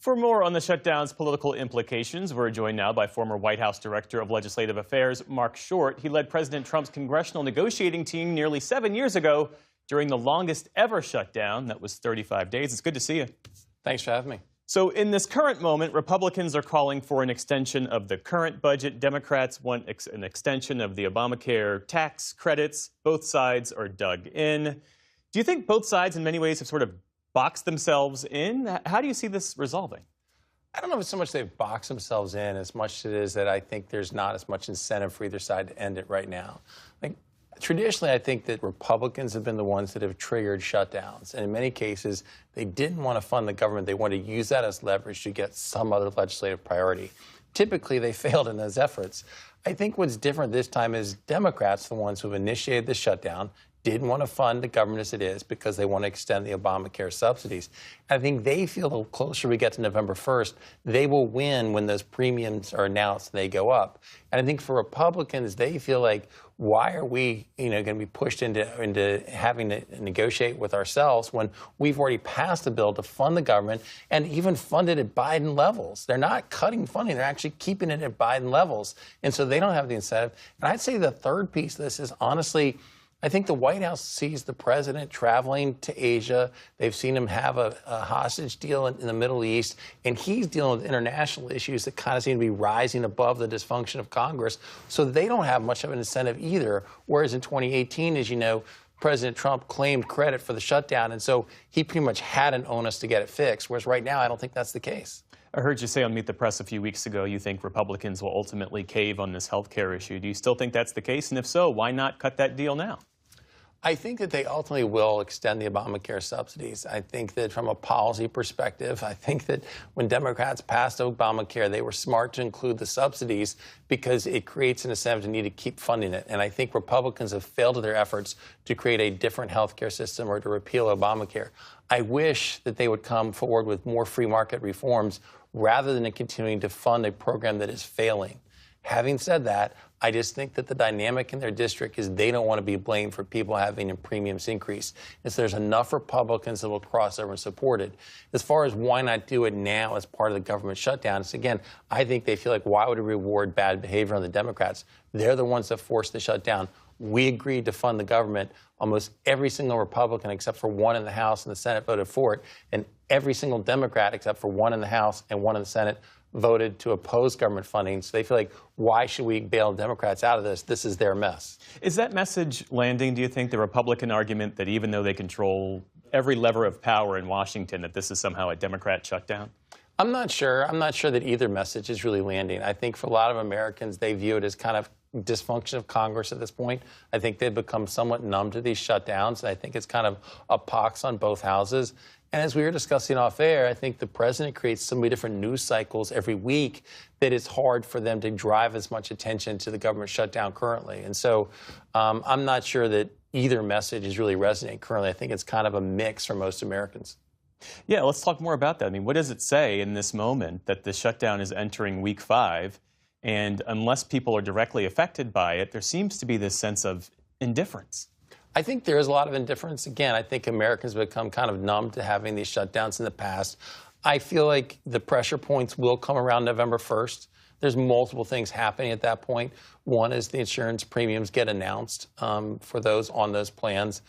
For more on the shutdown's political implications, we're joined now by former White House Director of Legislative Affairs, Mark Short. He led President Trump's congressional negotiating team nearly 7 years ago during the longest ever shutdown. That was 35 days. It's good to see you. Thanks for having me. So in this current moment, Republicans are calling for an extension of the current budget. Democrats want an extension of the Obamacare tax credits. Both sides are dug in. Do you think both sides in many ways have sort of boxed themselves in? How do you see this resolving? I don't know if it's so much they've boxed themselves in as much as it is that I think there's not as much incentive for either side to end it right now. Traditionally, I think that Republicans have been the ones that have triggered shutdowns. And in many cases, they didn't want to fund the government. They wanted to use that as leverage to get some other legislative priority. Typically, they failed in those efforts. I think what's different this time is Democrats, the ones who have initiated the shutdown, didn't want to fund the government as it is because they want to extend the Obamacare subsidies. I think they feel the closer we get to November 1st, they will win when those premiums are announced and they go up. And I think for Republicans, they feel like, why are we, going to be pushed into having to negotiate with ourselves when we've already passed a bill to fund the government and even fund it at Biden levels? They're not cutting funding. They're actually keeping it at Biden levels. And so they don't have the incentive. And I'd say the third piece of this is, honestly, I think the White House sees the president traveling to Asia. They've seen him have a hostage deal in the Middle East, and he's dealing with international issues that kind of seem to be rising above the dysfunction of Congress. So they don't have much of an incentive either. Whereas in 2018, as you know, President Trump claimed credit for the shutdown, and so he pretty much had an onus to get it fixed. Whereas right now, I don't think that's the case. I heard you say on Meet the Press a few weeks ago you think Republicans will ultimately cave on this health care issue. Do you still think that's the case? And if so, why not cut that deal now? I think that they ultimately will extend the Obamacare subsidies. I think that from a policy perspective, I think that when Democrats passed Obamacare, they were smart to include the subsidies because it creates an incentive to need to keep funding it. And I think Republicans have failed in their efforts to create a different health care system or to repeal Obamacare. I wish that they would come forward with more free market reforms rather than continuing to fund a program that is failing. Having said that, I just think that the dynamic in their district is they don't want to be blamed for people having a premiums increase. And so there's enough Republicans that will cross over and support it. As far as why not do it now as part of the government shutdown, it's again, I think they feel like, why would it reward bad behavior on the Democrats? They're the ones that forced the shutdown. We agreed to fund the government. Almost every single Republican, except for one in the House and the Senate, voted for it. And every single Democrat, except for one in the House and one in the Senate, voted to oppose government funding. So they feel like, why should we bail Democrats out of this? This is their mess. Is that message landing, do you think, the Republican argument that even though they control every lever of power in Washington, that this is somehow a Democrat shutdown? I'm not sure. I'm not sure that either message is really landing. I think for a lot of Americans, they view it as kind of dysfunction of Congress at this point. I think they've become somewhat numb to these shutdowns. And I think it's kind of a pox on both houses. And as we were discussing off air, I think the president creates so many different news cycles every week that it's hard for them to drive as much attention to the government shutdown currently. And so I'm not sure that either message is really resonating currently. I think it's kind of a mix for most Americans. Yeah, let's talk more about that. I mean, what does it say in this moment that the shutdown is entering week 5? And unless people are directly affected by it, there seems to be this sense of indifference. I think there is a lot of indifference. Again, I think Americans have become kind of numb to having these shutdowns in the past. I feel like the pressure points will come around November 1st. There's multiple things happening at that point. One is the insurance premiums get announced for those on those plans.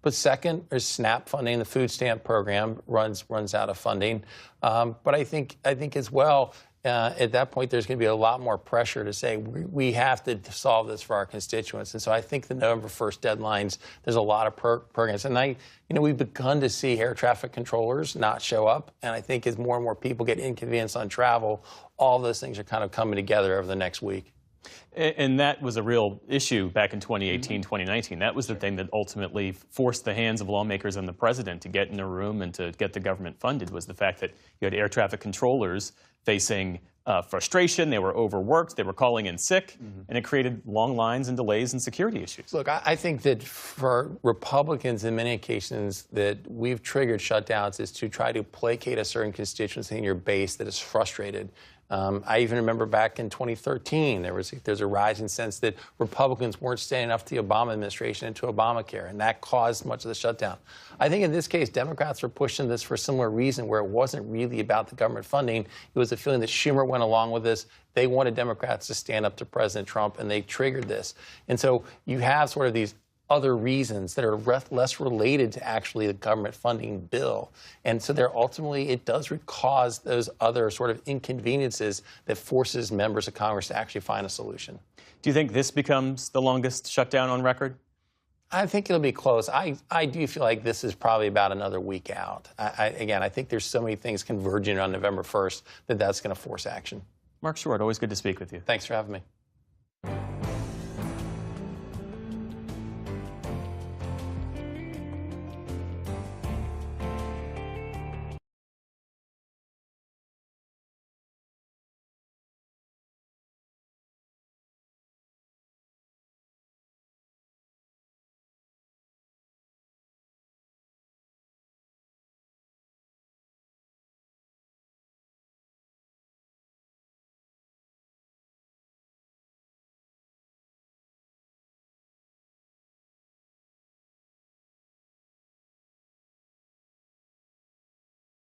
But second, there's SNAP funding. The food stamp program runs out of funding. But I think as well, at that point, there's going to be a lot more pressure to say we have to solve this for our constituents. And so I think the November 1st deadlines, there's a lot of programs. And we've begun to see air traffic controllers not show up. And I think as more and more people get inconvenienced on travel, all those things are kind of coming together over the next week. And that was a real issue back in 2018, 2019. That was the thing that ultimately forced the hands of lawmakers and the president to get in a room and to get the government funded, was the fact that you had air traffic controllers facing frustration. They were overworked. They were calling in sick. And it created long lines and delays and security issues. Look, I think that for Republicans, in many occasions, that we've triggered shutdowns is to try to placate a certain constituency in your base that is frustrated. I even remember back in 2013, there's a rising sense that Republicans weren't standing up to the Obama administration and to Obamacare, and that caused much of the shutdown. I think in this case, Democrats were pushing this for a similar reason, where it wasn't really about the government funding. It was a feeling that Schumer went along with this. They wanted Democrats to stand up to President Trump, and they triggered this. And so you have sort of these other reasons that are less related to actually the government funding bill. And so ultimately, it does cause those other sort of inconveniences that forces members of Congress to actually find a solution. Do you think this becomes the longest shutdown on record? I think it'll be close. I do feel like this is probably about another week out. Again, I think there's so many things converging on November 1st that that's going to force action. Mark Short, always good to speak with you. Thanks for having me.